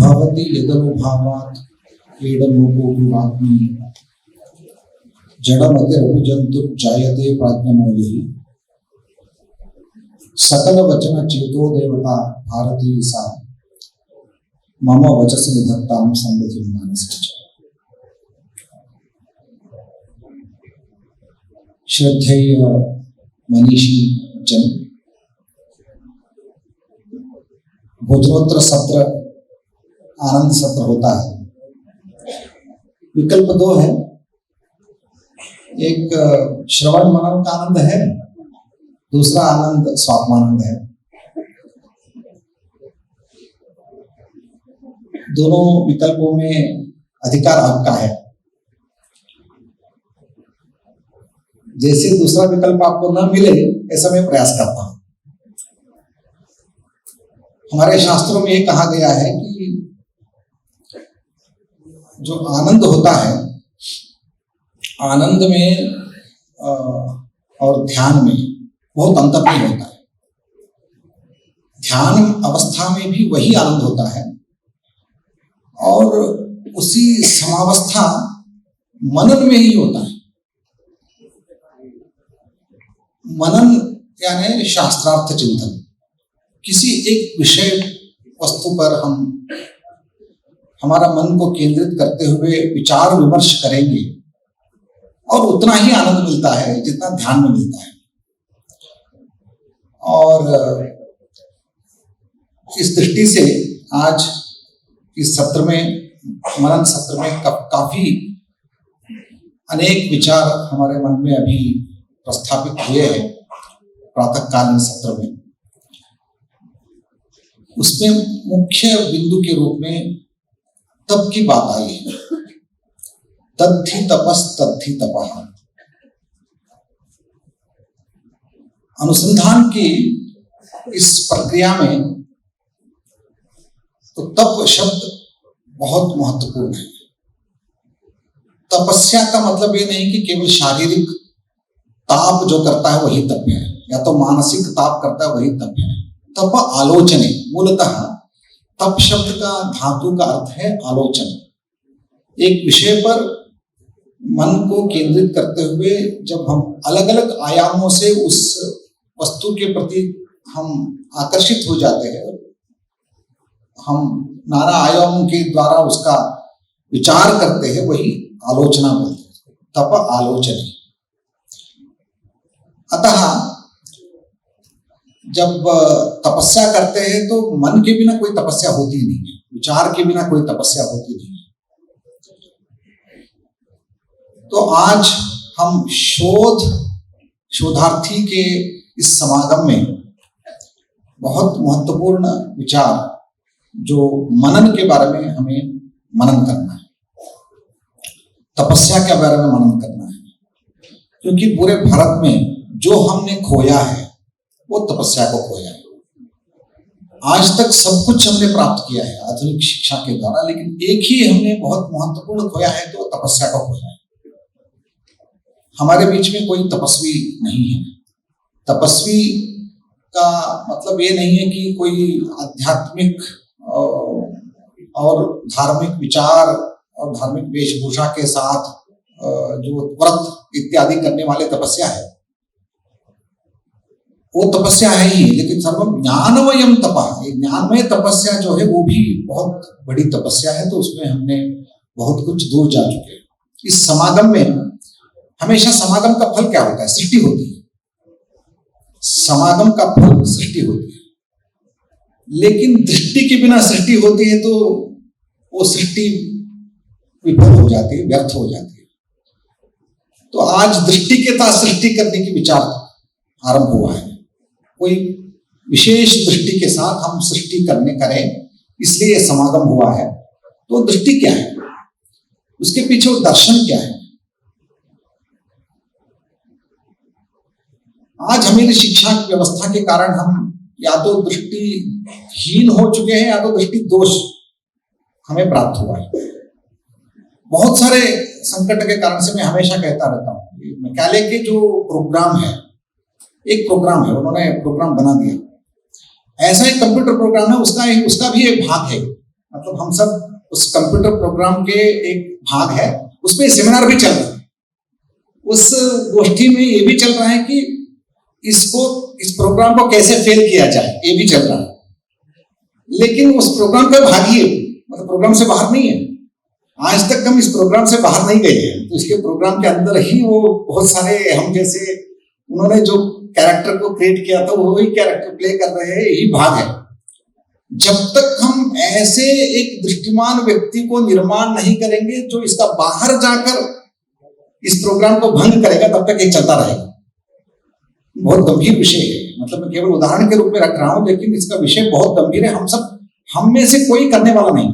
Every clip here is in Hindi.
भवति यदनुभावात् एडलोकोऽप्युवाप्नि जडमतिरपि जन्तुर्जायते प्राज्ञमौलिः सकलवचन चेतो देवता भारती सा मम वचसि निधत्तां संगतिं मानसे च। श्रद्धेय मनीषी जन, भोजनोत्तर सत्र आनंद सत्र होता है। विकल्प दो है, एक श्रवण मनन का आनंद है, दूसरा आनंद स्वात्मानंद है। दोनों विकल्पों में अधिकार आपका है। जैसे दूसरा विकल्प आपको न मिले ऐसा मैं प्रयास करता हूं। हमारे शास्त्रों में ये कहा गया है कि जो आनंद होता है, आनंद में और ध्यान में बहुत अंतर नहीं होता है। ध्यान अवस्था में भी वही आनंद होता है और उसी समावस्था मनन में ही होता है। मनन यानी शास्त्रार्थ चिंतन, किसी एक विषय वस्तु पर हम हमारा मन को केंद्रित करते हुए विचार विमर्श करेंगे और उतना ही आनंद मिलता है जितना ध्यान में मिलता है। और इस दृष्टि से आज इस सत्र में, मनन सत्र में काफी अनेक विचार हमारे मन में अभी प्रस्थापित हुए हैं। प्रातःकालीन सत्र में उसमें मुख्य बिंदु के रूप में तप की बात आई है। तद्धि तपस् तद्धि तपः। अनुसंधान की इस प्रक्रिया में तो तप शब्द बहुत महत्वपूर्ण है। तपस्या का मतलब ये नहीं कि केवल शारीरिक ताप जो करता है वही तप है, या तो मानसिक ताप करता है वही तप है। तप आलोचने, मूलतः तप शब्द का धातु का अर्थ है आलोचन। एक विषय पर मन को केंद्रित करते हुए जब हम अलग अलग आयामों से उस वस्तु के प्रति हम आकर्षित हो जाते हैं, हम नाना आयामों के द्वारा उसका विचार करते हैं, वही आलोचना बोलते हैं। तप आलोचने। अतः जब तपस्या करते हैं तो मन के बिना कोई तपस्या होती नहीं है, विचार के बिना कोई तपस्या होती नहीं है। तो आज हम शोधार्थी के इस समागम में बहुत महत्वपूर्ण विचार, जो मनन के बारे में हमें मनन करना है, तपस्या के बारे में मनन करना है। क्योंकि पूरे भारत में जो हमने खोया है वो तपस्या को खोया है। आज तक सब कुछ हमने प्राप्त किया है आधुनिक शिक्षा के द्वारा, लेकिन एक ही हमने बहुत महत्वपूर्ण खोया है, तो तपस्या को खोया है। हमारे बीच में कोई तपस्वी नहीं है। तपस्वी का मतलब ये नहीं है कि कोई आध्यात्मिक और धार्मिक विचार और धार्मिक वेशभूषा के साथ जो व्रत इत्यादि करने वाले तपस्या है, वो तपस्या है ही। लेकिन सर्वम ज्ञानमयम तपः, ये ज्ञानमय तपस्या जो है वो भी बहुत बड़ी तपस्या है। तो उसमें हमने बहुत कुछ दूर जा चुके हैं। इस समागम में हमेशा समागम का फल क्या होता है? सृष्टि होती है। समागम का फल सृष्टि होती है, लेकिन दृष्टि के बिना सृष्टि होती है तो वो सृष्टि विफल हो जाती है, व्यर्थ हो जाती है। तो आज दृष्टि के साथ सृष्टि करने की विचार आरंभ हुआ है। कोई विशेष दृष्टि के साथ हम सृष्टि करें, इसलिए समागम हुआ है। तो दृष्टि क्या है, उसके पीछे वो दर्शन क्या है? आज हमारी शिक्षा व्यवस्था के कारण हम या तो दृष्टिहीन हो चुके हैं या तो दृष्टि दोष हमें प्राप्त हुआ है। बहुत सारे संकट के कारण से मैं हमेशा कहता रहता हूँ, मैकाले के जो प्रोग्राम है, एक प्रोग्राम है, उन्होंने प्रोग्राम बना दिया, ऐसा एक कंप्यूटर प्रोग्राम है, उसका भी एक भाग है मतलब हम सब उस कंप्यूटर प्रोग्राम के एक भाग है, उसमें सेमिनार भी चल रहा है। उस गोष्ठी में ये भी चल रहा है कि इस प्रोग्राम को कैसे फेल किया जाए, ये भी चल रहा है। लेकिन उस प्रोग्राम का भाग ही मतलब प्रोग्राम से बाहर नहीं है। आज तक हम इस प्रोग्राम से बाहर नहीं गए हैं, तो इसके प्रोग्राम के अंदर ही वो बहुत सारे हम जैसे उन्होंने जो कैरेक्टर को क्रिएट किया था वही कैरेक्टर प्ले कर रहे हैं, यही भाग है। जब तक हम ऐसे एक दृष्टिमान व्यक्ति को निर्माण नहीं करेंगे जो इसका बाहर जाकर इस प्रोग्राम को भंग करेगा, तब तक ये चलता रहेगा। बहुत गंभीर विषय है, मतलब मैं केवल उदाहरण के रूप में रख रहा हूं, लेकिन इसका विषय बहुत गंभीर है। हम में से कोई करने वाला नहीं,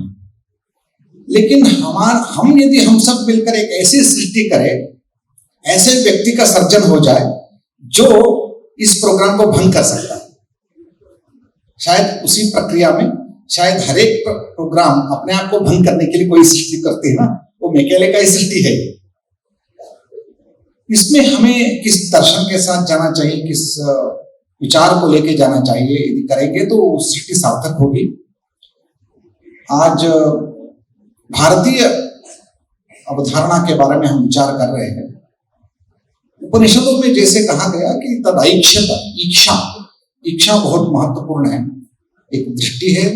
लेकिन हम यदि हम सब मिलकर एक ऐसी सृष्टि करें, ऐसे व्यक्ति का सर्जन हो जाए जो इस प्रोग्राम को भंग कर सकता है। शायद उसी प्रक्रिया में शायद हर एक प्रोग्राम अपने आप को भंग करने के लिए कोई सृष्टि करते हैं ना, वो मैकेले का ही सृष्टि है। इसमें हमें किस दर्शन के साथ जाना चाहिए, किस विचार को लेके जाना चाहिए, यदि करेंगे तो सृष्टि सार्थक होगी। आज भारतीय अवधारणा के बारे में हम विचार कर रहे हैं। उपनिषदों में जैसे कहा गया कि तदैक्षता, इच्छा बहुत महत्वपूर्ण है, एक दृष्टि है।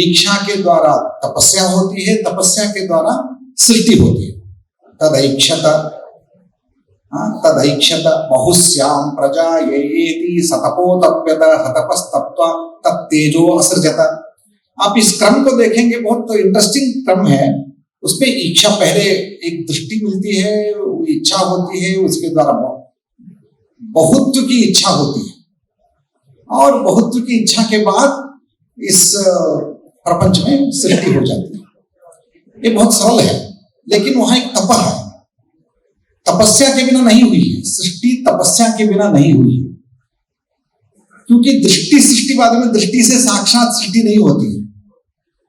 इच्छा के द्वारा तपस्या होती है, तपस्या के द्वारा सृष्टि होती है। तदैक्षत बहुश्याम प्रजा येति सतपोतप्यत सतपस्तप्त्वा तत्तेजो असृजत। आप इस क्रम को देखेंगे, बहुत इंटरेस्टिंग क्रम है। उसमें इच्छा पहले एक दृष्टि मिलती है, इच्छा होती है, उसके द्वारा बहुत्व की इच्छा होती है, और बहुत्व की इच्छा के बाद इस प्रपंच में सृष्टि हो जाती है। ये बहुत सरल है, लेकिन वहां एक तप है। तपस्या के बिना नहीं हुई है सृष्टि, तपस्या के बिना नहीं हुई है। क्योंकि सृष्टिवाद में दृष्टि से साक्षात सृष्टि नहीं होती है,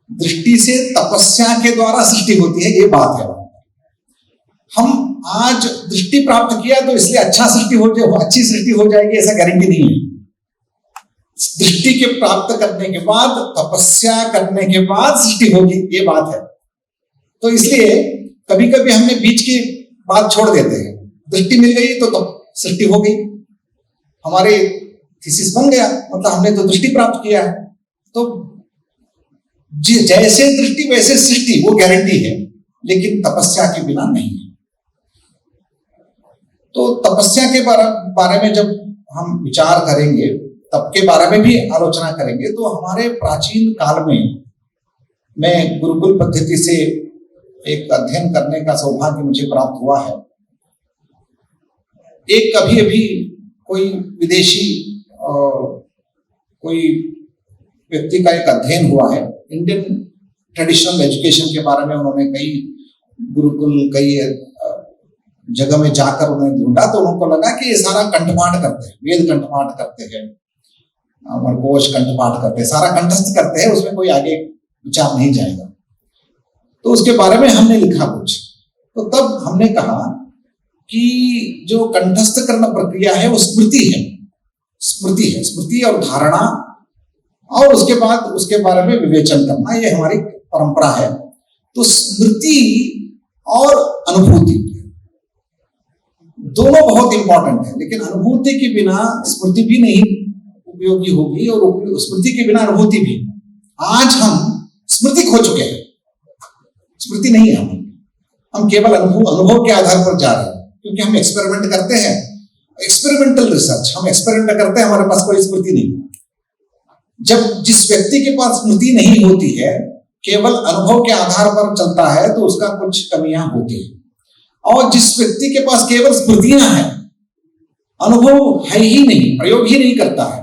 दृष्टि से तपस्या के द्वारा सृष्टि होती है, ये बात है। हम आज दृष्टि प्राप्त किया तो इसलिए अच्छी सृष्टि हो जाएगी, ऐसा गारंटी नहीं है। दृष्टि के प्राप्त करने के बाद, तपस्या करने के बाद सृष्टि होगी, ये बात है। तो इसलिए कभी कभी हमने बीच की बात छोड़ देते हैं। दृष्टि मिल गई तो सृष्टि हो गई, हमारे थीसिस बन गया, मतलब हमने तो दृष्टि प्राप्त किया है। तो जैसे दृष्टि वैसे सृष्टि, वो गारंटी है, लेकिन तपस्या के बिना नहीं है। तो तपस्या के बारे में जब हम विचार करेंगे, तप के बारे में भी आलोचना करेंगे, तो हमारे प्राचीन काल में, मैं गुरुकुल पद्धति से एक अध्ययन करने का सौभाग्य मुझे प्राप्त हुआ है। एक अभी कोई विदेशी कोई व्यक्ति का एक अध्ययन हुआ है, इंडियन ट्रेडिशनल एजुकेशन के बारे में। उन्होंने कई गुरुकुल, कई जगह में जाकर उन्होंने ढूंढा, तो उनको लगा कि ये सारा कंठपाठ करते हैं, वेद कंठपाठ करते हैं, कोश कंठपाठ करते हैं, सारा कंठस्थ करते हैं, उसमें कोई आगे विचार नहीं जाएगा। तो उसके बारे में हमने लिखा कुछ। तो तब हमने कहा कि जो कंठस्थ करना प्रक्रिया है वो स्मृति है, स्मृति और धारणा, और उसके बाद उसके बारे में विवेचन करना, ये हमारी परंपरा है। तो स्मृति और अनुभूति दोनों बहुत इंपॉर्टेंट है, लेकिन अनुभूति के बिना स्मृति भी नहीं उपयोगी होगी, और स्मृति के बिना अनुभूति भी। आज हम स्मृति खो चुके हैं, स्मृति नहीं है। हम केवल अनुभव के आधार पर जा रहे हैं, क्योंकि हम एक्सपेरिमेंट करते हैं, एक्सपेरिमेंटल रिसर्च, हम एक्सपेरिमेंट करते हैं, हमारे पास कोई स्मृति नहीं। जब जिस व्यक्ति के पास स्मृति नहीं होती है, केवल अनुभव के आधार पर चलता है, तो उसका कुछ कमियां होती है। और जिस व्यक्ति के पास केवल स्मृतियां हैं, अनुभव है ही नहीं, प्रयोग ही नहीं करता है,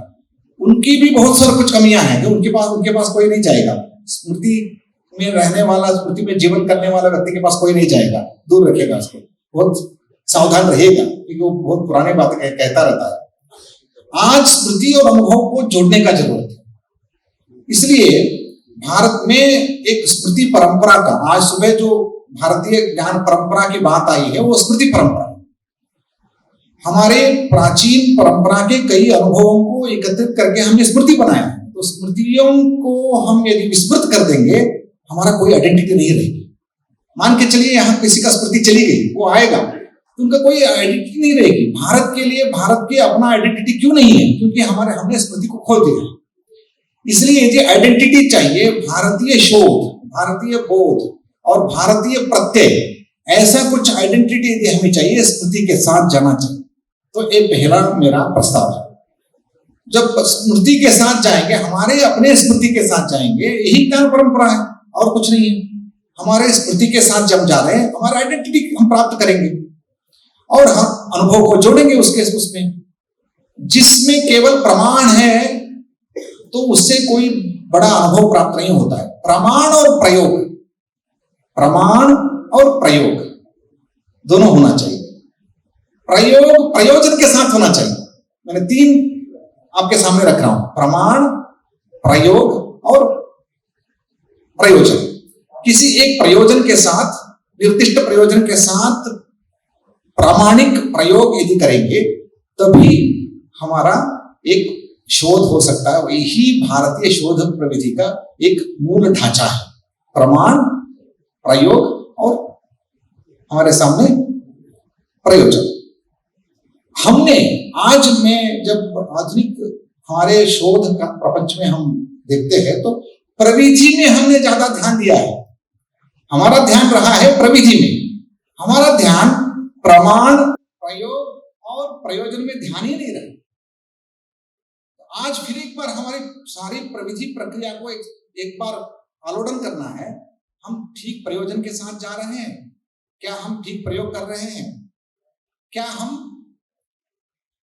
उनकी भी बहुत सारी कुछ कमियां हैं, जो उनके पास कोई नहीं जाएगा। स्मृति में रहने वाला, स्मृति में जीवन करने वाला व्यक्ति के पास कोई नहीं जाएगा, दूर रखेगा उसको, बहुत सावधान रहेगा, क्योंकि वो बहुत पुरानी बात कहता रहता है। आज स्मृति और अनुभव को जोड़ने का जरूरत है। इसलिए भारत में एक स्मृति परंपरा का, आज सुबह जो भारतीय ज्ञान परंपरा की बात आई है, वो स्मृति परंपरा। हमारे प्राचीन परंपरा के कई अनुभवों को एकत्रित करके हमने स्मृति बनाया है। तो स्मृतियों को हम यदि विस्मृत कर देंगे, हमारा कोई आइडेंटिटी नहीं रहेगी। मान के चलिए यहाँ किसी का स्मृति चली गई, वो आएगा तो उनका कोई आइडेंटिटी नहीं रहेगी। भारत के लिए भारत की अपना आइडेंटिटी क्यों नहीं है? क्योंकि हमने स्मृति को खो दिया है। इसलिए ये आइडेंटिटी चाहिए, भारतीय शोध, भारतीय बोध और भारतीय प्रत्यय, ऐसा कुछ आइडेंटिटी यदि हमें चाहिए, स्मृति के साथ जाना चाहिए। तो ये पहला मेरा प्रस्ताव है। जब स्मृति के साथ जाएंगे, हमारे अपने स्मृति के साथ जाएंगे, यही ज्ञान परंपरा है और कुछ नहीं है। हमारे स्मृति के साथ जब जा रहे हैं, हमारा आइडेंटिटी हम प्राप्त करेंगे और हम अनुभव को जोड़ेंगे उसमें। जिसमें केवल प्रमाण है तो उससे कोई बड़ा अनुभव प्राप्त नहीं होता है। प्रमाण और प्रयोग, प्रमाण और प्रयोग दोनों होना चाहिए। प्रयोग प्रयोजन के साथ होना चाहिए। मैंने 3 आपके सामने रख रहा हूं, प्रमाण, प्रयोग और प्रयोजन। किसी एक प्रयोजन के साथ, निर्दिष्ट प्रयोजन के साथ प्रामाणिक प्रयोग यदि करेंगे तभी हमारा एक शोध हो सकता है। यही भारतीय शोध प्रविधि का एक मूल ढांचा है, प्रमाण, प्रयोग और हमारे सामने प्रयोजन। हमने आज में जब आधुनिक हमारे शोध का प्रपंच में हम देखते हैं तो प्रविधि में हमने ज्यादा ध्यान दिया है। हमारा ध्यान रहा है प्रविधि में, हमारा ध्यान प्रमाण, प्रयोग और प्रयोजन में ध्यान ही नहीं रहा। आज फिर एक बार हमारी सारी प्रविधि प्रक्रिया को एक बार आलोडन करना है। हम ठीक प्रयोजन के साथ जा रहे हैं? क्या हम ठीक प्रयोग कर रहे हैं? क्या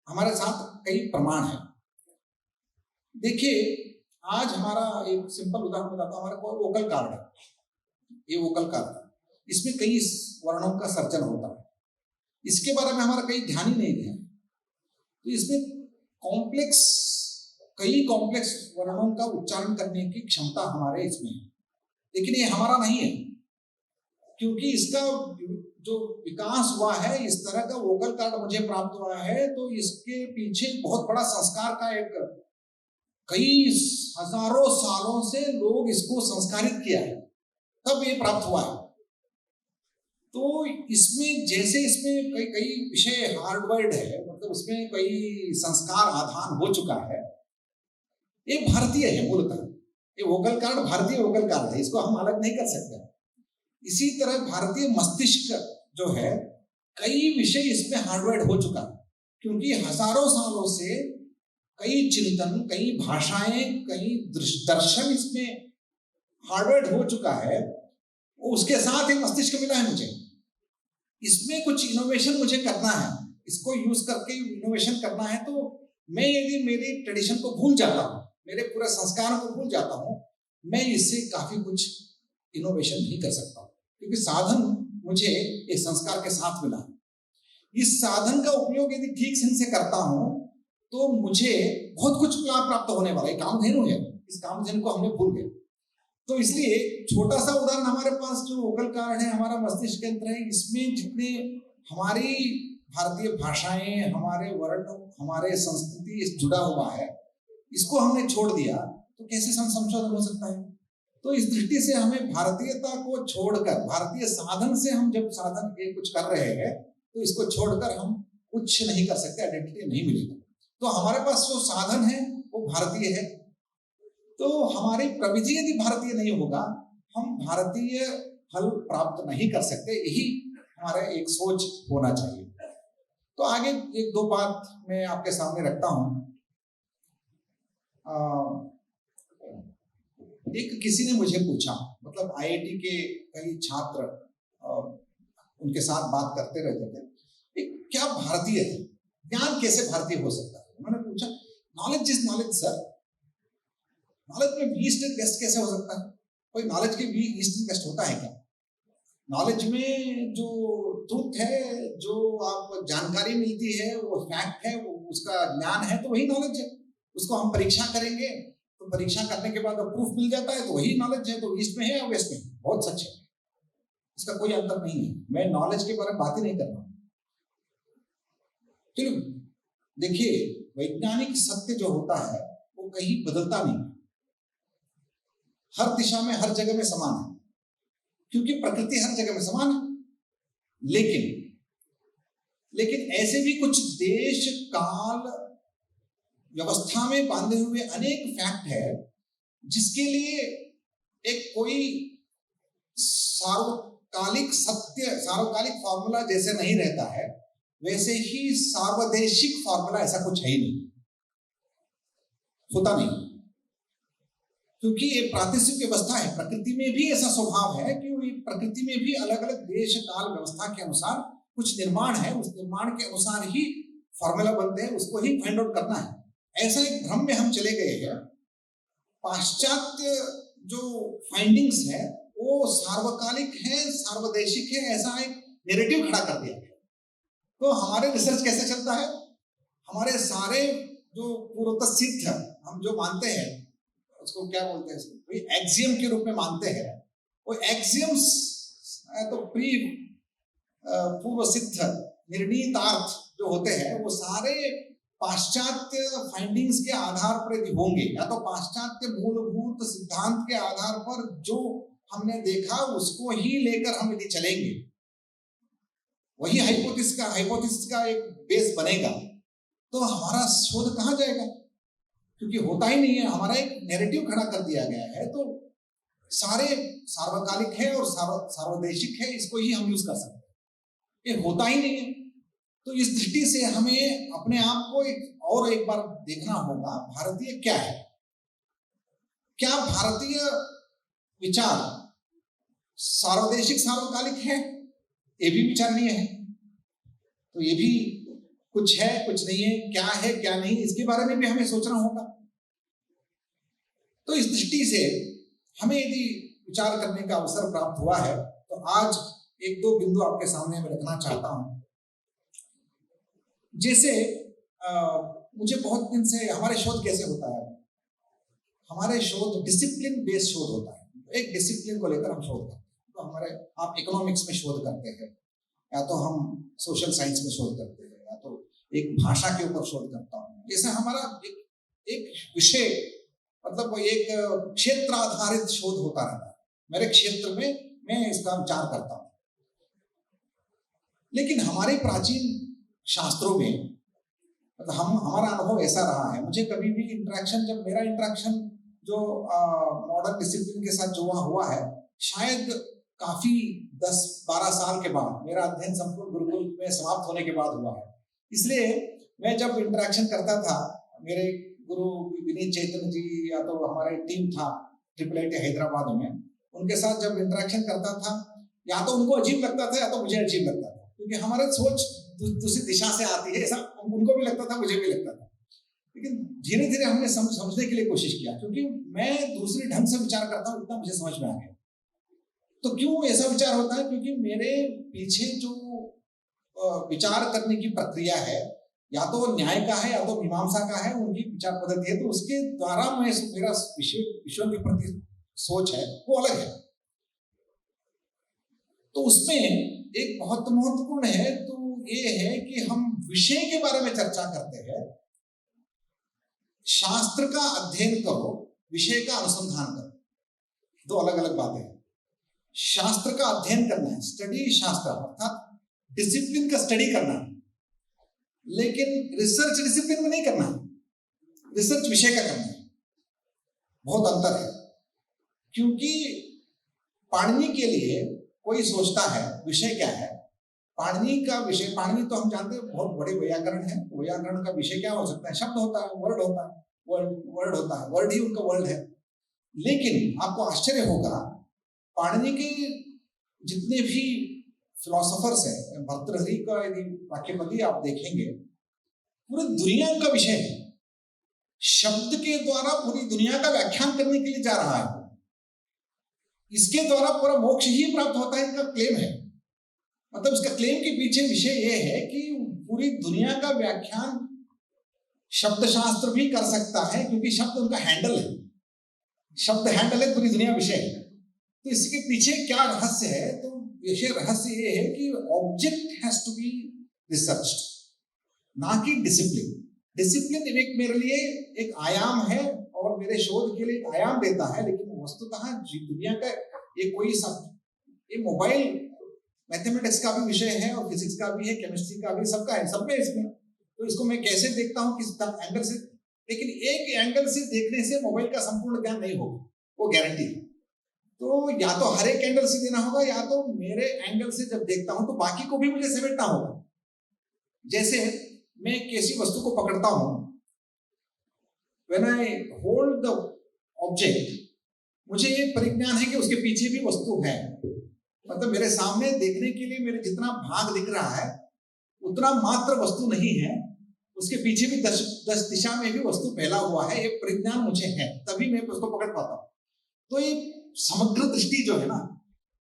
हमारे साथ कई प्रमाण है? देखिए, आज हमारा एक सिंपल उदाहरण बताता हूं। हमारे को वोकल कार्ड है, ये वोकल कार्ड है, इसमें कई वर्णों का सर्जन होता है। इसके बारे में हमारा कई ध्यान ही नहीं दिया। तो इसमें कई कॉम्प्लेक्स वर्णों का उच्चारण करने की क्षमता हमारे इसमें है, लेकिन ये हमारा नहीं है। क्योंकि इसका जो विकास हुआ है, इस तरह का वोकल कार्ड मुझे प्राप्त हुआ है, तो इसके पीछे बहुत बड़ा संस्कार का एक कई हजारों सालों से लोग इसको संस्कारित किया है, तब ये प्राप्त हुआ है। तो इसमें जैसे इसमें कई विषय हार्डवर्ड है, मतलब उसमें कई संस्कार आधान हो चुका है। ये भारतीय है मूलतः, ये वोकल कार्ड भारतीय वोकल कार्ड है, इसको हम अलग नहीं कर सकते। इसी तरह भारतीय मस्तिष्क जो है, कई विषय इसमें हार्डवर्ड हो चुका है, क्योंकि हजारों सालों से कई चिंतन, कई भाषाएं, कई दर्शन इसमें हार्डवर्ड हो चुका है। उसके साथ एक मस्तिष्क मिला है मुझे, इसमें कुछ इनोवेशन मुझे करना है, इसको यूज करके इनोवेशन करना है। तो मैं यदि मेरी ट्रेडिशन को भूल जाता हूँ, मेरे पूरे संस्कार को भूल जाता हूँ, मैं इससे काफी कुछ इनोवेशन नहीं कर सकता हूँ, क्योंकि साधन मुझे एक संस्कार के साथ मिला है। इस साधन का उपयोग यदि ठीक से करता हूँ तो मुझे बहुत कुछ लाभ प्राप्त होने वाला है। कामधेनु है, इस कामधेनु को हमने भूल गए। तो इसलिए छोटा सा उदाहरण, हमारे पास जो वोकल कार्ड है, हमारा मस्तिष्क यंत्र है, इसमें जितने हमारी भारतीय भाषाएं, हमारे वर्ण, हमारे संस्कृति जुड़ा हुआ है, इसको हमने छोड़ दिया तो कैसे संशोधन हो सकता है? तो इस दृष्टि से हमें भारतीयता को छोड़कर, भारतीय साधन से हम जब साधन ये कुछ कर रहे हैं तो इसको छोड़कर हम कुछ नहीं कर सकते, आइडेंटिटी नहीं मिलेगी। तो हमारे पास जो साधन है वो भारतीय है, तो हमारी प्रविधि यदि भारतीय नहीं होगा, हम भारतीय फल प्राप्त नहीं कर सकते। यही हमारा एक सोच होना चाहिए। तो आगे 1-2 बात मैं आपके सामने रखता हूं। एक किसी ने मुझे पूछा, मतलब आईआईटी के कई छात्र उनके साथ बात करते रहते थे, क्या भारतीय है, ज्ञान कैसे भारतीय हो सकता है? उन्होंने पूछा, knowledge is knowledge sir, knowledge में ईस्ट एंड वेस्ट कैसे हो सकता है? कोई नॉलेज के भी ईस्ट एंड वेस्ट होता है क्या? नॉलेज में जो ट्रुथ है, जो आप जानकारी मिलती है, वो फैक्ट है, वो उसका ज्ञान है, तो वही नॉलेज है। उसको हम परीक्षा करेंगे तो परीक्षा करने के बाद प्रूफ मिल जाता है, तो वही नॉलेज है। तो ईस्ट में है या वेस्ट में? बहुत सच है, इसका कोई अंतर नहीं है। मैं नॉलेज के बारे में बात ही नहीं कर रहा हूं। चलो देखिए, वैज्ञानिक सत्य जो होता है वो कहीं बदलता नहीं। हर दिशा में हर जगह में समान है, क्योंकि प्रकृति हर जगह में समान है। लेकिन ऐसे भी कुछ देश काल व्यवस्था में बांधे हुए अनेक फैक्ट है जिसके लिए एक कोई सार्वकालिक सत्य, सार्वकालिक फॉर्मूला जैसे नहीं रहता है, वैसे ही सार्वदेशिक फॉर्मूला ऐसा कुछ है ही नहीं, होता नहीं, क्योंकि ये प्रातिष्ठिक व्यवस्था है। प्रकृति में भी ऐसा स्वभाव है कि प्रकृति में भी अलग अलग देश काल व्यवस्था के अनुसार कुछ निर्माण है, उस निर्माण के अनुसार ही फॉर्मूला बनते हैं, उसको ही फाइंड आउट करना है। ऐसा एक भ्रम में हम चले गए हैं। पाश्चात्य जो फाइंडिंग्स है वो सार्वकालिक है, सार्वदेशिक है, ऐसा एक नैरेटिव खड़ा कर दिया गया। तो हमारे रिसर्च कैसे चलता है? हमारे सारे जो पूर्वतः सिद्ध हम जो मानते हैं, उसको क्या बोलते हैं, इसको एक्सियम के रूप में मानते हैं, वो एक्सियम्स तो पूर्व सिद्ध निर्णीतार्थ जो होते हैं वो सारे पाश्चात्य फाइंडिंग्स के आधार पर यदि होंगे, या तो पाश्चात्य मूलभूत सिद्धांत के आधार पर जो हमने देखा उसको ही लेकर हम यदि चलेंगे, वही हाइपोथेसिस का एक बेस बनेगा, तो हमारा शोध कहाँ जाएगा? क्योंकि होता ही नहीं है। हमारा एक नैरेटिव खड़ा कर दिया गया है, तो सारे सार्वकालिक है और सार्वदेशिक है, इसको ही हम यूज कर सकते हैं। ये होता ही नहीं है। तो इस दृष्टि से हमें अपने आप को एक बार देखना होगा, भारतीय क्या है? क्या भारतीय विचार सार्वदेशिक सार्वकालिक है? ये भी विचार नहीं है। तो ये भी कुछ है कुछ नहीं है, क्या है क्या नहीं, इसके बारे में भी हमें सोचना होगा। तो इस दृष्टि से हमें यदि विचार करने का अवसर प्राप्त हुआ है, तो आज एक दो बिंदु आपके सामने मैं रखना चाहता हूं। जैसे मुझे बहुत दिन से, हमारे शोध कैसे होता है? हमारे शोध डिसिप्लिन बेस्ड शोध होता है। एक डिसिप्लिन को लेकर हम शोध करते हैं। तो हमारे, आप इकोनॉमिक्स में शोध करते हैं, या तो हम सोशल साइंस में शोध करते हैं, या तो एक भाषा के ऊपर शोध करता हूँ। जैसे हमारा एक विषय, मतलब वो एक क्षेत्र आधारित शोध होता रहता है। मेरे क्षेत्र में मैं इसका विचार करता हूँ। लेकिन हमारे प्राचीन शास्त्रों में, मतलब हमारा अनुभव ऐसा रहा है, मुझे कभी भी इंटरेक्शन, जब मेरा इंटरेक्शन जो मॉडर्न डिसिप्लिन के साथ जुड़ा हुआ है, शायद काफी 10-12 साल के बाद, मेरा अध्ययन संपूर्ण गुरुकुल में समाप्त होने के बाद हुआ है। इसलिए मैं जब इंटरेक्शन करता था, मेरे गुरु विनीत चैतन्य जी, या तो हमारे टीम था IIIT हैदराबाद में, उनके साथ जब इंटरेक्शन करता था, या तो उनको अजीब लगता था या तो मुझे अजीब लगता था, क्योंकि हमारी सोच दूसरी दिशा से आती है, ऐसा उनको भी लगता था, मुझे भी लगता था। लेकिन धीरे धीरे हमने समझने के लिए कोशिश किया, क्योंकि मैं दूसरे ढंग से विचार करता हूँ, इतना मुझे समझ में आ गया। तो क्यों ऐसा विचार होता है? क्योंकि मेरे पीछे जो विचार करने की प्रक्रिया है, या तो न्याय का है या तो मीमांसा का है, उनकी विचार पद्धति है, तो उसके द्वारा मेरा विषयों के प्रति सोच है वो अलग है। तो उसमें एक बहुत महत्वपूर्ण है, तो ये है कि हम विषय के बारे में चर्चा करते हैं। शास्त्र का अध्ययन करो, विषय का अनुसंधान करो, दो अलग अलग बातें हैं। शास्त्र का अध्ययन करना है, स्टडी शास्त्र, अर्थात डिसिप्लिन का स्टडी करना है, लेकिन रिसर्च डिसिप्लिन में नहीं करना है, रिसर्च विषय का करना है। बहुत अंतर है, क्योंकि पाणिनि के लिए कोई सोचता है विषय क्या है। पाणिनि का विषय, पाणिनि तो हम जानते हैं बहुत बड़े वैयाकरण है। वैयाकरण का विषय क्या हो सकता है? शब्द होता है, वर्ड होता है, वर्ड होता है, वर्ड ही उनका वर्ड है। लेकिन आपको आश्चर्य होगा, पाणिनि के जितने भी फिलोसोफर्स हैं, भर्तृहरि का यदि वाक्यपद्धति आप देखेंगे, पूरी दुनिया का विषय है। शब्द के द्वारा पूरी दुनिया का व्याख्यान करने के लिए जा रहा है, इसके द्वारा पूरा मोक्ष ही प्राप्त होता है, इनका क्लेम है। मतलब इसका क्लेम के पीछे विषय यह है कि पूरी दुनिया का व्याख्यान शब्द शास्त्र भी कर सकता है, क्योंकि शब्द उनका हैंडल है, शब्द हैंडल है, पूरी दुनिया विषय है। तो इसके पीछे क्या रहस्य है? तो विषय रहस्य ये है कि object has to be researched, ना कि डिसिप्लिन। डिसिप्लिन एक मेरे लिए एक आयाम है और मेरे शोध के लिए एक आयाम देता है, लेकिन वस्तुतः दुनिया का ये कोई सब ये मोबाइल मैथमेटिक्स का भी विषय है और फिजिक्स का भी है, केमिस्ट्री का भी, सबका है, सब में इसमें। तो इसको मैं कैसे देखता हूँ किस एंगल से, लेकिन एक एंगल से देखने से मोबाइल का संपूर्ण ज्ञान नहीं होगा, वो गारंटी है। तो या तो हर एक एंगल से देना होगा, या तो मेरे एंगल से जब देखता हूं तो बाकी को भी मुझे समेटना होगा। जैसे मैं किसी वस्तु को पकड़ता हूं, when I hold the object, मुझे ये परिज्ञान है कि उसके पीछे भी वस्तु है। मतलब मेरे सामने देखने के लिए मेरे जितना भाग दिख रहा है उतना मात्र वस्तु नहीं है, उसके पीछे भी 10 दिशा में भी वस्तु फैला हुआ है, ये परिज्ञान मुझे है, तभी मैं उसको पकड़ पाता हूं। तो ये समग्र दृष्टि जो है ना,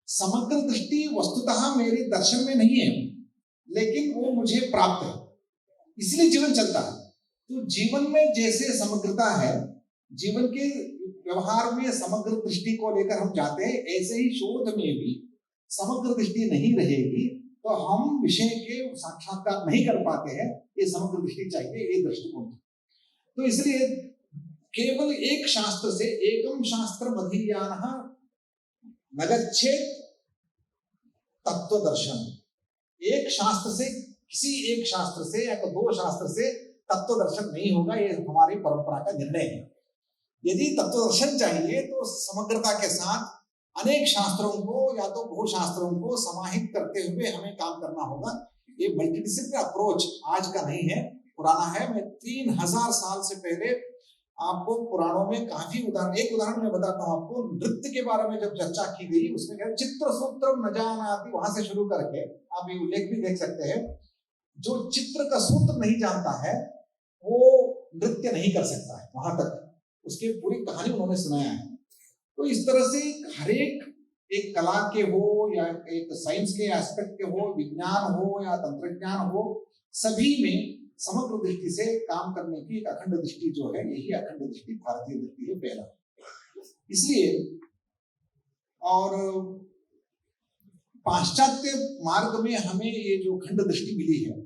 समग्र दृष्टि वस्तुतः मेरे दर्शन में नहीं है, लेकिन वो मुझे प्राप्त है, इसलिए जीवन चलता है। तो जीवन में जैसे समग्रता है, जीवन के व्यवहार में समग्र दृष्टि को लेकर हम जाते हैं, ऐसे ही शोध में भी समग्र दृष्टि नहीं रहेगी तो हम विषय के साक्षात्कार नहीं कर पाते हैं। ये समग्र दृष्टि चाहिए, ये दृष्टिकोण। तो इसलिए केवल एक शास्त्र से, एकम शास्त्र मधीयानः न गच्छेत् तत्व दर्शन, एक शास्त्र से, किसी एक शास्त्र से या तो 2 शास्त्र से तत्व दर्शन नहीं होगा, ये हमारी परंपरा का निर्णय है। यदि तत्व दर्शन चाहिए तो समग्रता के साथ अनेक शास्त्रों को या तो बहु शास्त्रों को समाहित करते हुए हमें काम करना होगा। ये मल्टीडिसिप्लिनरी अप्रोच आज का नहीं है, पुराना है। मैं 3000 साल से पहले आपको पुराणों में काफी उदाहरण, एक उदाहरण मैं बताता हूँ आपको। नृत्य के बारे में जब चर्चा की गई, उसमें क्या चित्र सूत्रम न जानाति, वहां से शुरू करके आप ये उल्लेख भी देख सकते हैं, जो चित्र का सूत्र नहीं जानता है वो नृत्य नहीं कर सकता है, वहां तक उसकी पूरी कहानी उन्होंने सुनाया है। तो इस तरह से हर एक कला के हो या एक साइंस के एस्पेक्ट के हो, विज्ञान हो या तंत्रज्ञान हो, सभी में समग्र दृष्टि से काम करने की एक अखंड दृष्टि जो है, यही अखंड दृष्टि भारतीय दृष्टि है पहला। इसलिए और पाश्चात्य मार्ग में हमें ये जो खंड दृष्टि मिली है,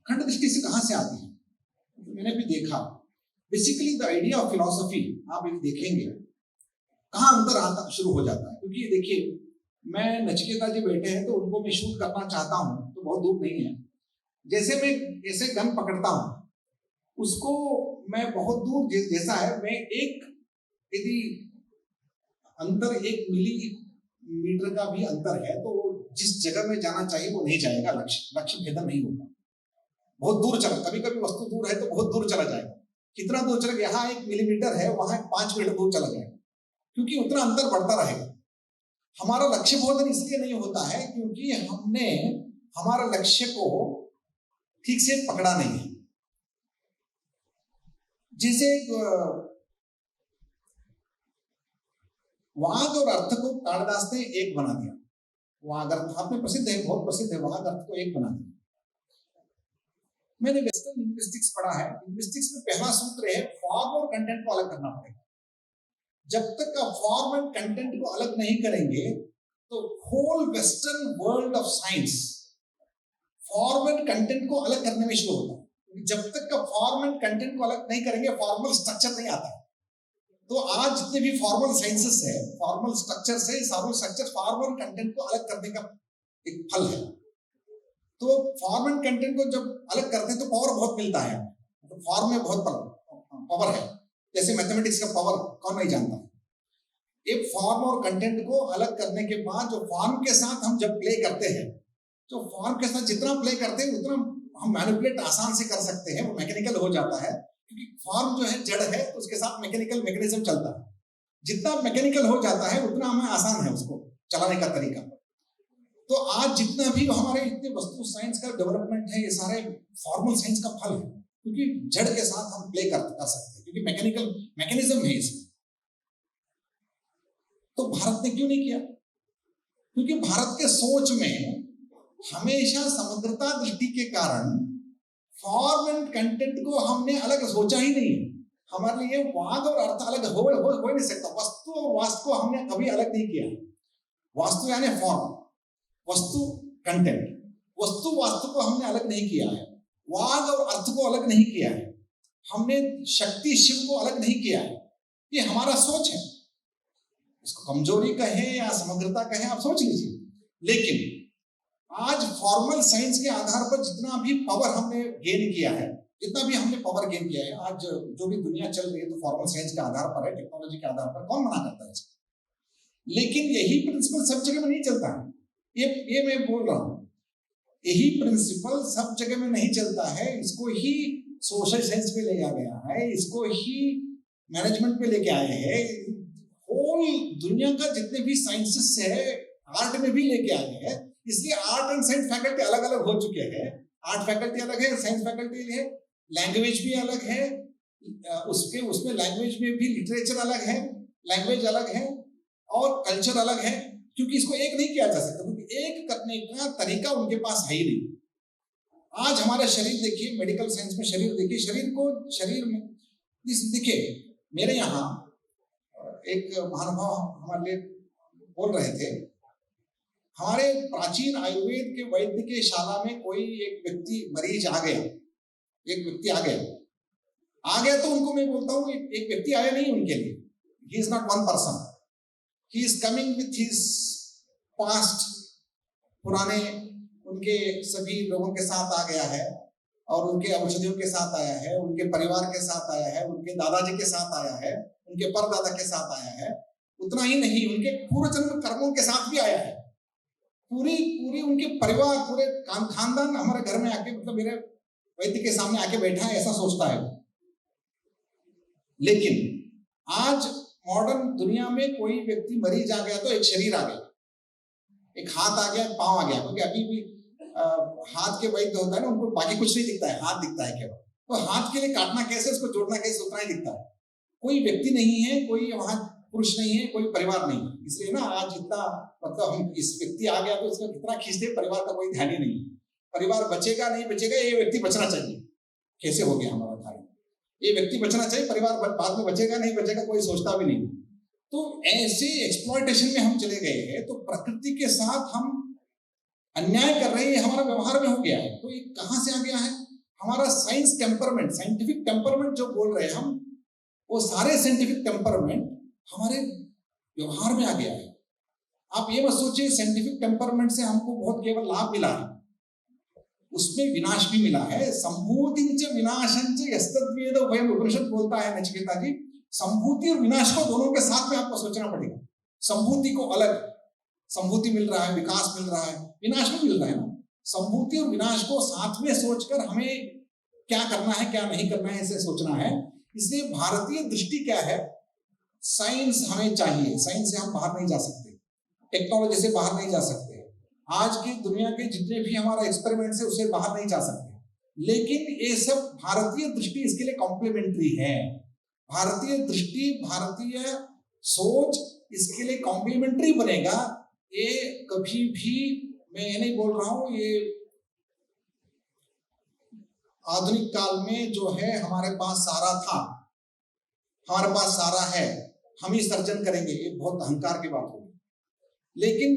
खंड दृष्टि से कहां से आती है? तो मैंने भी देखा, basically the idea of philosophy, आप ये देखेंगे कहां अंतर आता शुरू हो जाता है। क्योंकि देखिए, मैं नचिकेता जी बैठे हैं तो उनको मैं शूट करना चाहता हूं तो बहुत दूर नहीं है। जैसे मैं ऐसे गन पकड़ता हूं, उसको मैं बहुत दूर जैसा है, मैं एक यदि अंतर 1 मिलीमीटर का भी अंतर है तो जिस जगह में जाना चाहिए वो नहीं जाएगा, लक्ष्य भेदन नहीं होगा, बहुत दूर चला। कभी कभी वस्तु दूर है तो बहुत दूर चला जाएगा। कितना दूर चला, यहाँ 1 मिलीमीटर है, वहां 5 मीटर दूर चला जाएगा, क्योंकि उतना अंतर बढ़ता रहेगा। हमारा लक्ष्य बोधन इसलिए नहीं होता है क्योंकि हमने हमारा लक्ष्य को ठीक से पकड़ा नहीं है। जैसे वाग और अर्थ को कालिदास ने एक बना दिया। वाग अर्थ आपने प्रसिद्ध है, बहुत प्रसिद्ध है, वाग अर्थ को एक बना दिया। मैंने वेस्टर्न लिंग्विस्टिक्स पढ़ा है, लिंग्विस्टिक्स में पहला सूत्र है फॉर्म और कंटेंट को अलग करना पड़ेगा। जब तक का फॉर्म एंड कंटेंट को अलग नहीं करेंगे तो whole western world of science form and content को अलग करने में शुरू होता है। जब तक का फॉर्म एंड कंटेंट को अलग नहीं करेंगे, फॉर्मल स्ट्रक्चर नहीं आता। तो आज जितने भी फॉर्मल साइंसेस है, फॉर्मल स्ट्रक्चर से फॉर्मल स्ट्रक्चर, फॉर्म और कंटेंट को अलग करने का एक फल है। तो फॉर्म एंड कंटेंट को जब अलग करते हैं तो पावर बहुत मिलता है। तो फॉर्म में बहुत पावर है, जैसे मैथमेटिक्स का पावर कौन नहीं जानता। एक फॉर्म और कंटेंट को अलग करने के बाद जो फॉर्म के साथ हम जब प्ले करते हैं, जो फॉर्म के साथ जितना प्ले करते हैं उतना हम मैनिपुलेट आसान से कर सकते हैं, वो मैकेनिकल हो जाता है। क्योंकि फॉर्म जो है जड़ है तो उसके साथ मैकेनिकल मैकेनिज्म चलता है। जितना मैकेनिकल हो जाता है उतना हमें आसान है उसको चलाने का तरीका। तो आज जितना भी हमारे इतने वस्तु साइंस का डेवलपमेंट है, ये सारे फॉर्मल साइंस का फल है, क्योंकि जड़ के साथ हम प्ले कर सकते हैं, क्योंकि मैकेनिकल मैकेनिज्म है इसमें। तो भारत ने क्यों नहीं किया? क्योंकि भारत के सोच में हमेशा समग्रता दृष्टि के कारण फॉर्म एंड कंटेंट को हमने अलग सोचा ही नहीं है। हमारे लिए वाग और अर्थ अलग हो नहीं सकता। वस्तु और वास्तु को हमने कभी अलग नहीं किया। वास्तु यानी फॉर्म, वस्तु कंटेंट, वस्तु वास्तु को हमने अलग नहीं किया है। वाग और अर्थ को अलग नहीं किया है। हमने शक्ति शिव को अलग नहीं किया है। ये हमारा सोच है, इसको कमजोरी कहें या समग्रता कहें, आप सोच लीजिए। लेकिन आज फॉर्मल साइंस के आधार पर जितना भी पावर हमने गेन किया है, जितना भी हमने पावर गेन किया है, आज जो भी दुनिया चल रही है तो फॉर्मल साइंस के आधार पर है, टेक्नोलॉजी के आधार पर, कौन मना करता है इसको? लेकिन यही प्रिंसिपल सब जगह में नहीं चलता है, ये मैं बोल रहा हूं, यही प्रिंसिपल सब जगह में नहीं चलता है। इसको ही सोशल साइंस में ले गया है, इसको ही मैनेजमेंट में लेके आए हैं, होल दुनिया का जितने भी साइंसेस है आर्ट में भी लेके आए हैं। इसलिए आर्ट एंड साइंस फैकल्टी अलग अलग हो चुके हैं। आर्ट फैकल्टी अलग है, साइंस फैकल्टी है, लैंग्वेज भी अलग है, उसमें लैंग्वेज में भी लिटरेचर अलग है, लैंग्वेज अलग है और कल्चर अलग है, क्योंकि इसको एक नहीं किया जा सकता, क्योंकि एक करने का तरीका उनके पास है ही नहीं। आज हमारा शरीर देखिए, मेडिकल साइंस में शरीर देखिए, शरीर में देखिए, मेरे यहाँ एक महानुभाव हमारे लिए बोल रहे थे, हमारे प्राचीन आयुर्वेद के वैद्य के शाला में कोई एक व्यक्ति मरीज आ गया, एक व्यक्ति आ गया तो उनको मैं बोलता हूँ, एक व्यक्ति आया नहीं उनके लिए, he is not one person, he is coming with his past, पुराने उनके सभी लोगों के साथ आ गया है, और उनके औषधियों के साथ आया है, उनके परिवार के साथ आया है, उनके दादाजी के साथ आया है, उनके परदादा के साथ आया है। उतना ही नहीं, उनके पूर्व जन्म कर्मों के साथ भी आया है। पूरी उनके परिवार, पूरे खानदान हमारे घर में आके, मतलब मेरे वैद्य के सामने आके बैठा है, ऐसा सोचता है। लेकिन आज मॉडर्न दुनिया में कोई व्यक्ति मरीज आ गया तो एक शरीर आ गया, एक हाथ आ गया, एक पांव आ गया, क्योंकि अभी भी हाथ के वैद्य होता है ना, उनको बाकी कुछ नहीं दिखता है, हाथ दिखता है केवल। तो हाथ के लिए काटना कैसे, उसको जोड़ना कैसे, उतना ही दिखता है। कोई व्यक्ति नहीं है, कोई वहां पुरुष नहीं है, कोई परिवार नहीं है। इसलिए ना आज इतना, मतलब हम इस व्यक्ति आ गया तो इसमें कितना खींचते, परिवार का कोई ध्यान ही नहीं। परिवार बचेगा नहीं बचेगा, ये व्यक्ति बचना चाहिए, कैसे हो गया हमारा धारण, ये व्यक्ति बचना चाहिए, परिवार बाद में बचेगा नहीं बचेगा कोई सोचता भी नहीं। तो ऐसे एक्सप्लॉयटेशन में हम चले गए हैं, तो प्रकृति के साथ हम अन्याय कर रहे हैं, हमारा व्यवहार में हो गया है। तो ये कहां से आ गया है? हमारा साइंस टेम्परमेंट, साइंटिफिक टेम्परमेंट जो बोल रहे हैं हम, वो सारे साइंटिफिक टेम्परमेंट हमारे व्यवहार में आ गया है। आप ये मत सोचिए साइंटिफिक टेम्परमेंट से हमको बहुत केवल लाभ मिला है, उसमें विनाश भी मिला है। संभूतिंच विनाशंच यस्तद्वेद उभयम, उपनिषद बोलता है नचिकेता जी, संभूति और विनाश को दोनों के साथ में आपको सोचना पड़ेगा। संभूति को अलग, संभूति मिल रहा है, विकास मिल रहा है, विनाश भी मिल रहा है ना। संभूति और विनाश को साथ में सोचकर हमें क्या करना है क्या नहीं करना है इसे सोचना है। इसलिए भारतीय दृष्टि क्या है, साइंस हमें चाहिए, साइंस से हम बाहर नहीं जा सकते, टेक्नोलॉजी से बाहर नहीं जा सकते, आज की दुनिया के जितने भी हमारा एक्सपेरिमेंट है उससे बाहर नहीं जा सकते। लेकिन ये सब भारतीय दृष्टि इसके लिए कॉम्प्लीमेंट्री है। भारतीय दृष्टि, भारतीय सोच इसके लिए कॉम्प्लीमेंट्री बनेगा। ये कभी भी, मैं ये नहीं बोल रहा हूं, ये आधुनिक काल में जो है हमारे पास सारा था, हमारे पास सारा है, हम ही सर्जन करेंगे, ये बहुत अहंकार की बात होगी। लेकिन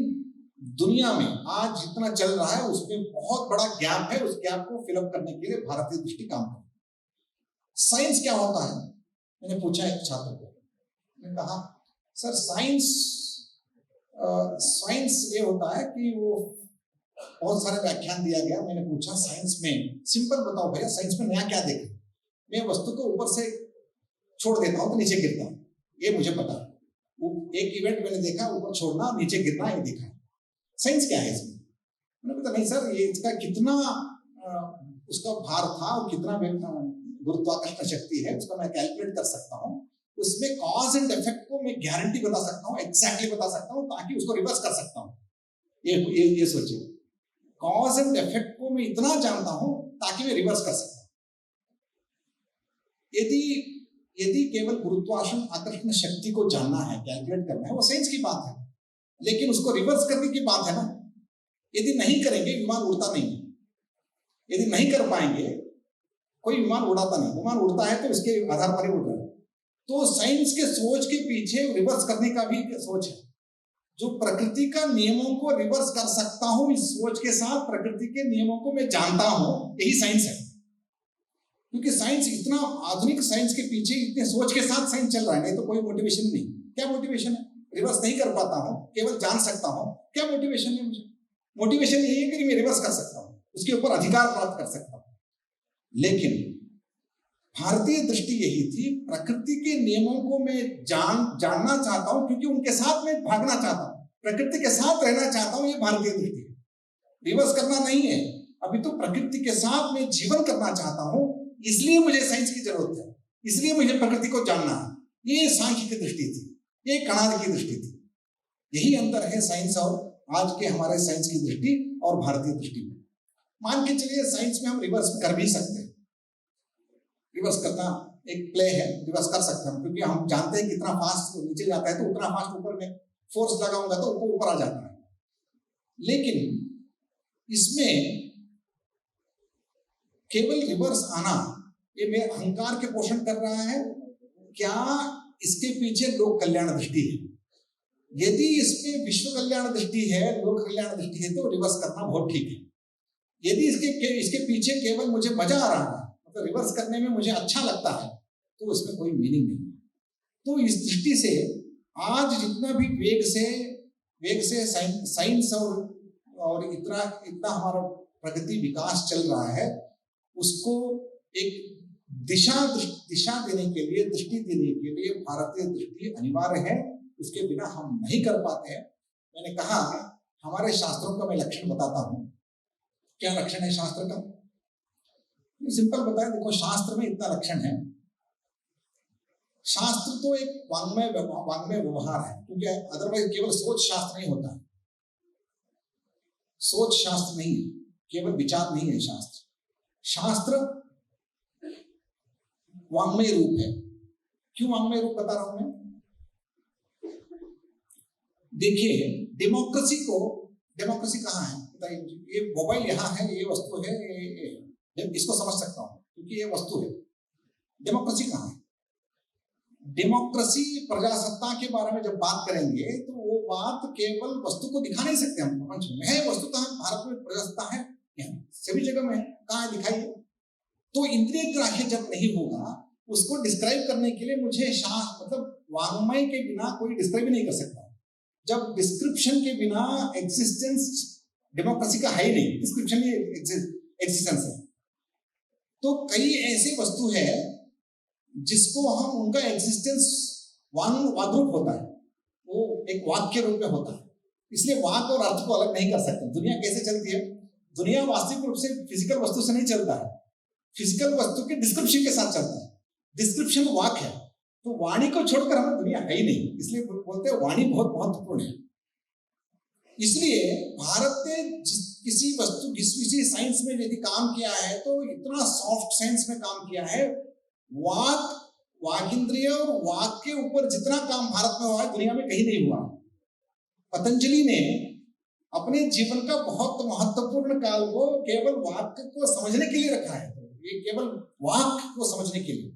दुनिया में आज जितना चल रहा है उसमें बहुत बड़ा गैप है, उस गैप को फिलअप करने के लिए भारतीय दृष्टि काम करती। साइंस क्या होता है, मैंने पूछा एक छात्र को, मैंने कहा सर साइंस ये होता है कि वो बहुत सारे व्याख्यान दिया गया। मैंने पूछा साइंस में सिंपल बताओ भैया, साइंस में नया क्या देखें? मैं वस्तु को ऊपर से छोड़ देता हूं तो नीचे गिरता है, ये मुझे पता है। एक इवेंट मैंने देखा, ऊपर छोड़ना नीचे गिरना, ये देखा है। साइंस क्या है इसमें? मैंने कहा नहीं सर, ये इसका कितना उसका भार था और कितना गुरुत्वाकर्षण शक्ति है उसका मैं कैलकुलेट कर सकता हूँ, उसमें कॉज एंड इफेक्ट को मैं गारंटी बता सकता हूँ, एग्जैक्टली बता सकता हूँ, ताकि उसको रिवर्स कर सकता हूँ। ये सोचिए, कॉज एंड इफेक्ट को मैं इतना जानता हूं ताकि मैं रिवर्स कर सकता हूं। यदि केवल गुरुत्वाकर्षण आकर्षण शक्ति को जानना है, कैलकुलेट करना है, वो साइंस की बात है, लेकिन उसको रिवर्स करने की बात है ना। यदि नहीं करेंगे विमान उड़ता नहीं, यदि नहीं कर पाएंगे कोई विमान उड़ाता नहीं, विमान उड़ता है तो इसके आधार पर ही उड़ रहा है। तो साइंस के सोच के पीछे रिवर्स करने का भी सोच है, जो प्रकृति का नियमों को रिवर्स कर सकता हूं, इस सोच के साथ प्रकृति के नियमों को मैं जानता हूं, यही साइंस है। क्योंकि साइंस इतना, आधुनिक साइंस के पीछे इतने सोच के साथ साइंस चल रहा है, नहीं तो कोई मोटिवेशन नहीं। क्या मोटिवेशन है? रिवर्स नहीं कर पाता हूं, केवल जान सकता हूं, क्या मोटिवेशन है मुझे? मोटिवेशन यही है कि मैं रिवर्स कर सकता हूं, उसके ऊपर अधिकार प्राप्त कर सकता हूं। लेकिन भारतीय दृष्टि यही थी, प्रकृति के नियमों को मैं जानना चाहता हूं, क्योंकि उनके साथ मैं भागना चाहता हूं, प्रकृति के साथ रहना चाहता हूं। ये भारतीय दृष्टि है, रिवर्स करना नहीं है। अभी तो प्रकृति के साथ मैं जीवन करना चाहता हूं, इसलिए मुझे साइंस की जरूरत है, इसलिए मुझे प्रकृति को जानना है। ये सांख्य की दृष्टि थी, ये कणाद की दृष्टि थी। यही अंतर है साइंस और आज के हमारे साइंस की दृष्टि और भारतीय दृष्टि में। मान के चलिए साइंस में हम रिवर्स कर भी सकते हैं, रिवर्स करना एक प्ले है, रिवर्स कर सकते हैं, क्योंकि हम जानते हैं कितना फास्ट नीचे जाता है तो उतना फास्ट ऊपर में फोर्स लगाऊंगा तो ऊपर आ जाता है। लेकिन इसमें केवल रिवर्स आना ये मेरे अहंकार के पोषण कर रहा है, क्या इसके पीछे लोक कल्याण दृष्टि है? यदि इसमें विश्व कल्याण दृष्टि है, लोक कल्याण दृष्टि है, तो रिवर्स करना बहुत ठीक है। यदि इसके पीछे केवल मुझे मजा आ रहा है, मतलब रिवर्स करने में मुझे अच्छा लगता है, तो इसमें कोई मीनिंग नहीं है। तो इस दृष्टि से आज जितना भी वेग से साइंस और इतना हमारा प्रगति विकास चल रहा है, उसको एक दिशा देने के लिए, दृष्टि देने के लिए भारतीय दृष्टि अनिवार्य है। उसके बिना हम नहीं कर पाते हैं। मैंने कहा हमारे शास्त्रों का मैं लक्षण बताता हूं। क्या लक्षण है शास्त्र का? सिंपल बताएं, देखो शास्त्र में इतना लक्षण है। शास्त्र तो एक वांग्मय व्यवहार है, क्योंकि अदरवाइज केवल सोच शास्त्र नहीं होता है। सोच शास्त्र नहीं है, केवल विचार नहीं है शास्त्र। शास्त्र वांग्मय रूप है। क्यों वांग्मय रूप बता रहा हूं मैं? देखिए डेमोक्रेसी कहाँ है बताइए मुझे। ये मोबाइल यहाँ है, ये वस्तु है, इसको समझ सकता हूं क्योंकि ये वस्तु है। डेमोक्रेसी कहाँ है? डेमोक्रेसी प्रजासत्ता के बारे में जब बात करेंगे तो वो बात केवल वस्तु को दिखा नहीं सकते हम प्रपंच में। है वस्तुतः भारत में प्रजासत्ता है, सभी जगह में है, कहाँ है दिखाइए। तो इंद्रिय ग्राह्य जब नहीं होगा, उसको डिस्क्राइब करने के लिए मुझे मतलब वांग्मय के बिना कोई डिस्क्राइब नहीं कर सकता। जब डिस्क्रिप्शन के बिना एग्जिस्टेंस डेमोक्रेसी का है ही नहीं, डिस्क्रिप्शन ही एग्जिस्टेंस है। तो कई ऐसे वस्तु है जिसको हम, उनका एग्जिस्टेंस वाग्रूप होता है, वो एक वाक्य के रूप में होता है, इसलिए वाक और अर्थ को अलग नहीं कर सकते। दुनिया कैसे चलती है? दुनिया वास्तविक रूप से फिजिकल वस्तु से नहीं चलता है, फिजिकल वस्तु के डिस्क्रिप्शन के साथ चलता है। डिस्क्रिप्शन वाक है, तो वाणी को छोड़कर हमें दुनिया है ही नहीं, इसलिए बोलते हैं वाणी बहुत महत्वपूर्ण है। इसलिए भारत ने किसी साइंस में यदि काम किया है तो इतना सॉफ्ट साइंस में काम किया है। वाक इंद्रिय और वाक के ऊपर जितना काम भारत में हुआ है दुनिया में कहीं नहीं हुआ। पतंजलि ने अपने जीवन का बहुत महत्वपूर्ण काल को केवल वाक को समझने के लिए रखा है। ये केवल वाक को समझने के लिए,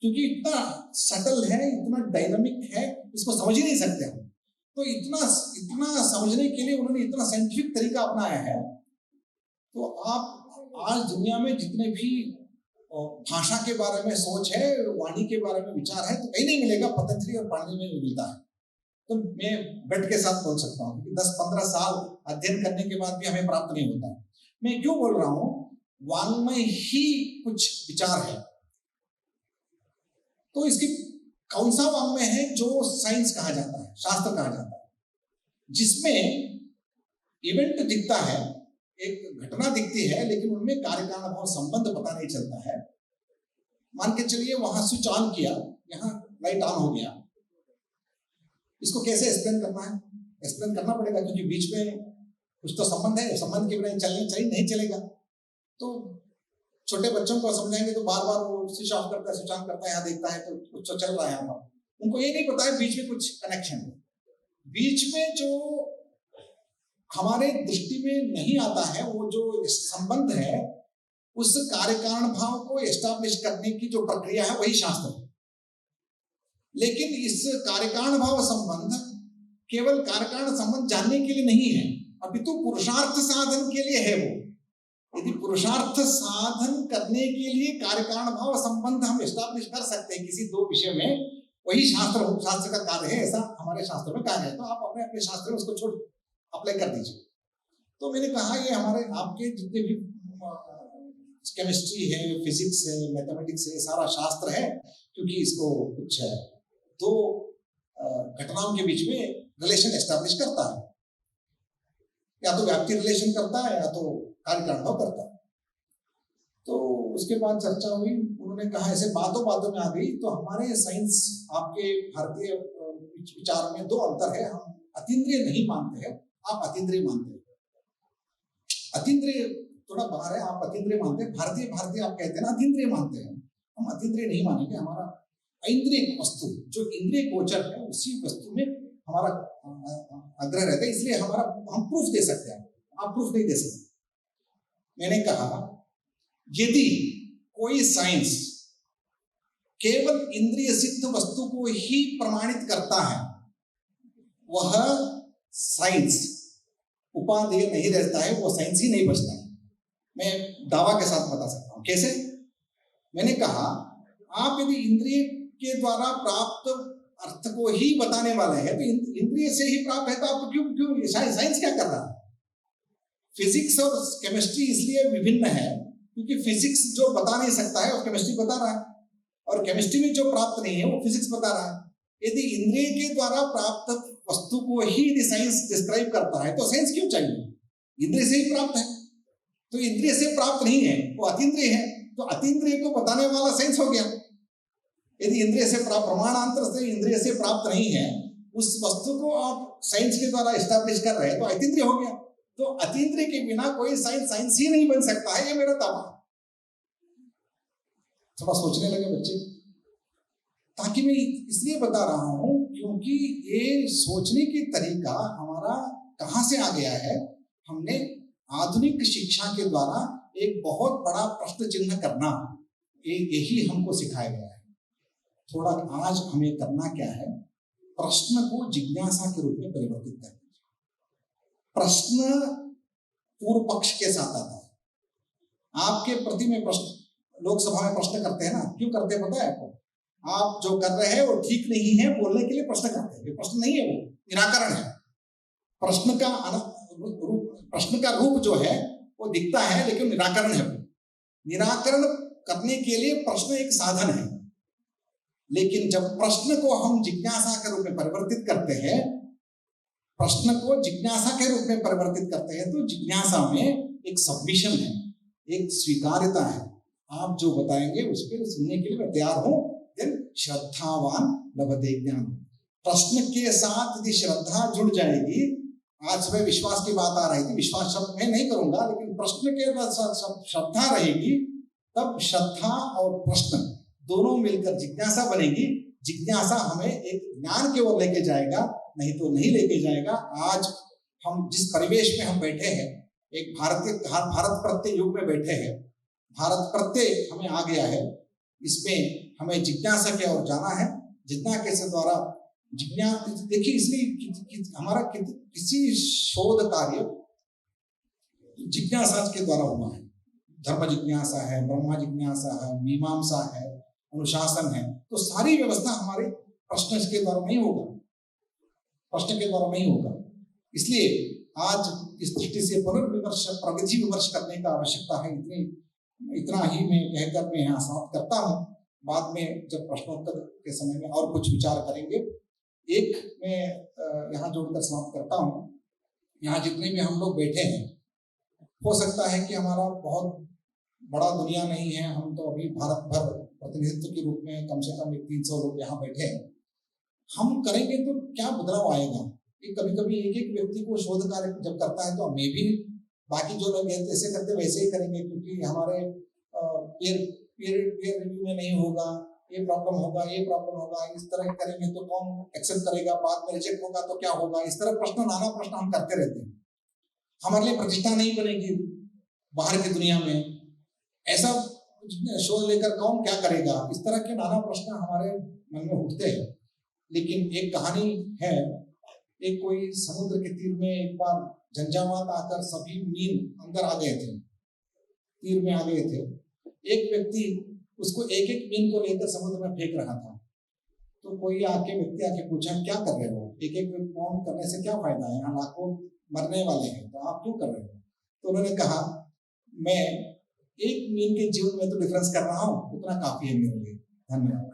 क्योंकि इतना सटल है, इतना डायनामिक है, इसको समझ ही नहीं सकते हम। तो इतना समझने के लिए उन्होंने इतना साइंटिफिक तरीका अपनाया है। तो आप आज दुनिया में जितने भी भाषा के बारे में सोच है, वाणी के बारे में विचार है, तो कहीं नहीं मिलेगा, पतंजलि और पाणिनि में मिलता है। तो मैं बेट के साथ बोल सकता हूँ, क्योंकि 10-15 साल अध्ययन करने के बाद भी हमें प्राप्त नहीं होता। मैं क्यों बोल रहा हूँ? वांग्मय ही कुछ विचार है। तो इसकी कौन सा वांग्मय है जो साइंस कहा जाता है, शास्त्र कहा जाता है, जिसमें इवेंट दिखता है, एक घटना दिखती है, लेकिन उनमें कार्य कारण भाव संबंध पता नहीं चलता है। मान के चलिए वहां स्विच ऑन किया, यहाँ लाइट ऑन हो गया, इसको कैसे एक्सप्लेन करना है? एक्सप्लेन करना पड़ेगा, क्योंकि बीच में कुछ तो संबंध है, संबंध के बिना चलना चाहिए, नहीं चलेगा। तो छोटे बच्चों को समझाएंगे तो बार बार वो स्विच ऑफ करता है, स्विच ऑन करता है, यहाँ देखता है तो कुछ तो चल रहा है यहाँ। उनको ये नहीं पता है बीच में कुछ कनेक्शन है। बीच में जो हमारे दृष्टि में नहीं आता है, वो जो संबंध है, उस कार्य कारण भाव को एस्टैब्लिश करने की जो प्रक्रिया है वही शास्त्र है। लेकिन इस कार्य कारण भाव संबंध केवल कार्य कारण संबंध जानने के लिए नहीं है, अपितु पुरुषार्थ साधन के लिए है। वो यदि पुरुषार्थ साधन करने के लिए कार्य कारण भाव संबंध हम एस्टैब्लिश कर सकते हैं किसी दो विषय में, वही शास्त्र का कार्य है, ऐसा हमारे शास्त्र में कहा है। तो आप अपने अपने शास्त्र में उसको छोड़ अप्लाई कर दीजिए। तो मैंने कहा ये हमारे आपके जितने भी केमिस्ट्री है, फिजिक्स है, मैथमेटिक्स है, सारा शास्त्र है, क्योंकि इसको कुछ दो घटनाओं के बीच में रिलेशन एस्टैब्लिश करता है, या तो व्याप्ति रिलेशन करता है या तो कार्य कारण भाव करता है। तो उसके बाद चर्चा हुई, उन्होंने कहा ऐसे बातों बातों में आ गई, तो हमारे साइंस आपके भारतीय विचार में दो अंतर है। हम अतीन्द्रिय नहीं मानते हैं, आप अतीन्द्रिय मानते हैं। अतीन्द्रिय थोड़ा बाहर है, आप अतीन्द्रिय मानते हैं। भारतीय आप कहते हैं ना अतीन्द्रिय मानते हैं, हम अतीन्द्रिय नहीं मानेंगे। हमारा ऐन्द्रिय वस्तु जो इंद्रिय गोचर है उसी वस्तु में हमारा आग्रह रहता है, इसलिए हम प्रूफ दे सकते हैं, आप प्रूफ नहीं दे सकते। मैंने कहा यदि कोई साइंस केवल इंद्रिय सिद्ध वस्तु को ही प्रमाणित करता है, वह साइंस उपादेय नहीं रहता है, वो साइंस ही नहीं बचता है। मैं दावा के साथ बता सकता हूं। कैसे? मैंने कहा आप यदि इंद्रिय के द्वारा प्राप्त अर्थ को ही बताने वाले हैं, तो इंद्रिय से ही प्राप्त है, तो आप क्यों साइंस क्या कर रहा है? फिजिक्स और केमिस्ट्री इसलिए विभिन्न है क्योंकि फिजिक्स जो बता नहीं सकता है और केमिस्ट्री बता रहा है, और केमिस्ट्री में जो प्राप्त नहीं है वो फिजिक्स बता रहा है। यदि इंद्रिय के द्वारा प्राप्त वस्तु को ही यदि साइंस डिस्क्राइब करता है, तो साइंस क्यों चाहिए? इंद्रिय से ही प्राप्त है। तो इंद्रिय से प्राप्त नहीं है, वो अतीन्द्रिय है, तो अतीन्द्रिय को बताने वाला साइंस हो गया। यदि इंद्रिय से प्राप्त, प्रमाणांतर से इंद्रिय से प्राप्त नहीं है, उस वस्तु को आप साइंस के द्वारा एस्टैब्लिश कर रहे हैं, तो अतीन्द्रिय हो गया। तो अतीन्द्रिय के बिना कोई साइंस ही नहीं बन सकता है, ये मेरा दावा। थोड़ा सोचने लगे बच्चे, ताकि मैं इसलिए बता रहा हूं क्योंकि ये सोचने की तरीका हमारा कहां से आ गया है। हमने आधुनिक शिक्षा के द्वारा एक बहुत बड़ा प्रश्न चिन्ह करना, यही हमको सिखाया गया है। थोड़ा आज हमें करना क्या है, प्रश्न को जिज्ञासा के रूप में परिवर्तित करना। प्रश्न पूर्व पक्ष के साथ आता है। आपके प्रति में प्रश्न लोकसभा में प्रश्न करते हैं ना, क्यों करते हैं पता है आपको? आप जो कर रहे हैं वो ठीक नहीं है बोलने के लिए प्रश्न करते हैं। प्रश्न नहीं है, वो निराकरण है। प्रश्न का रूप जो है वो दिखता है, लेकिन निराकरण है। निराकरण करने के लिए प्रश्न एक साधन है, लेकिन जब प्रश्न को हम जिज्ञासा के रूप में परिवर्तित करते हैं, प्रश्न को जिज्ञासा के रूप में परिवर्तित करते हैं, तो जिज्ञासा में एक सबमिशन है, एक स्वीकार्यता है। आप जो बताएंगे उसके सुनने के लिए मैं तैयार हूं। देन श्रद्धावान लभते ज्ञान। प्रश्न के साथ यदि श्रद्धा जुड़ जाएगी, आज सुबह विश्वास की बात आ रही थी, विश्वास शब्द मैं नहीं करूंगा, लेकिन प्रश्न के साथ श्रद्धा रहेगी, तब श्रद्धा और प्रश्न दोनों मिलकर जिज्ञासा बनेगी। जिज्ञासा हमें एक ज्ञान की ओर लेके जाएगा, नहीं तो नहीं लेके जाएगा। आज हम जिस परिवेश में हम बैठे हैं, एक भारत प्रत्यय युग में बैठे हैं, भारत प्रत्यय हमें आ गया है, इसमें हमें जिज्ञासा की ओर जाना है। जिज्ञासा के द्वारा देखिए, इसलिए हमारा किसी शोध कार्य जिज्ञासा के द्वारा हुआ है। धर्म जिज्ञासा है, ब्रह्म जिज्ञासा है, मीमांसा है, अनुशासन है, तो सारी व्यवस्था हमारे प्रश्न के द्वारा नहीं होगा, प्रश्न के द्वारा नहीं होगा। इसलिए आज इस दृष्टि से पुनर्विमर्श, प्रगति विमर्श करने का आवश्यकता है। इतना ही मैं कहकर मैं यहाँ समाप्त करता हूँ। बाद में जब प्रश्नोत्तर के समय में और कुछ विचार करेंगे। एक मैं यहाँ जोड़कर समाप्त करता हूँ। यहाँ जितने भी हम लोग बैठे हैं, हो सकता है कि हमारा बहुत बड़ा दुनिया नहीं है, हम तो अभी भारत भर प्रतिनिधित्व के रूप में कम से कम 300 लोग यहाँ बैठे हैं। हम करेंगे तो क्या बदलाव आएगा? कभी कभी एक व्यक्ति को शोध कार्य जब करता है, तो मैं भी बाकी जो लोग ऐसे करते वैसे ही करेंगे, क्योंकि हमारे पीयर रिव्यू में नहीं होगा, ये प्रॉब्लम होगा, ये प्रॉब्लम होगा, इस तरह करेंगे तो कौन एक्सेप्ट करेगा, बाद में रिजेक्ट होगा तो क्या होगा, इस तरह नाना प्रश्न हम करते रहते हैं। हमारे लिए प्रतिष्ठा नहीं बनेगी बाहर की दुनिया में, ऐसा शोध लेकर कौन क्या करेगा, इस तरह के नाना प्रश्न हमारे मन में उठते हैं। लेकिन एक कहानी है, एक कोई समुद्र के तीर में एक बार झंझावात आकर सभी मीन अंदर आ गए थे। तीर में आ गए थे। एक व्यक्ति उसको एक एक मीन को लेकर समुद्र में फेंक रहा था। तो कोई व्यक्ति आके पूछा, क्या कर रहे हो, एक एक पाउंड करने से क्या फायदा है, यहाँ लाखों मरने वाले हैं, तो आप क्यों कर रहे हो? तो उन्होंने कहा, मैं एक मीन के जीवन में तो डिफरेंस कर रहा हूँ, उतना काफी है मेरे लिए। धन्यवाद।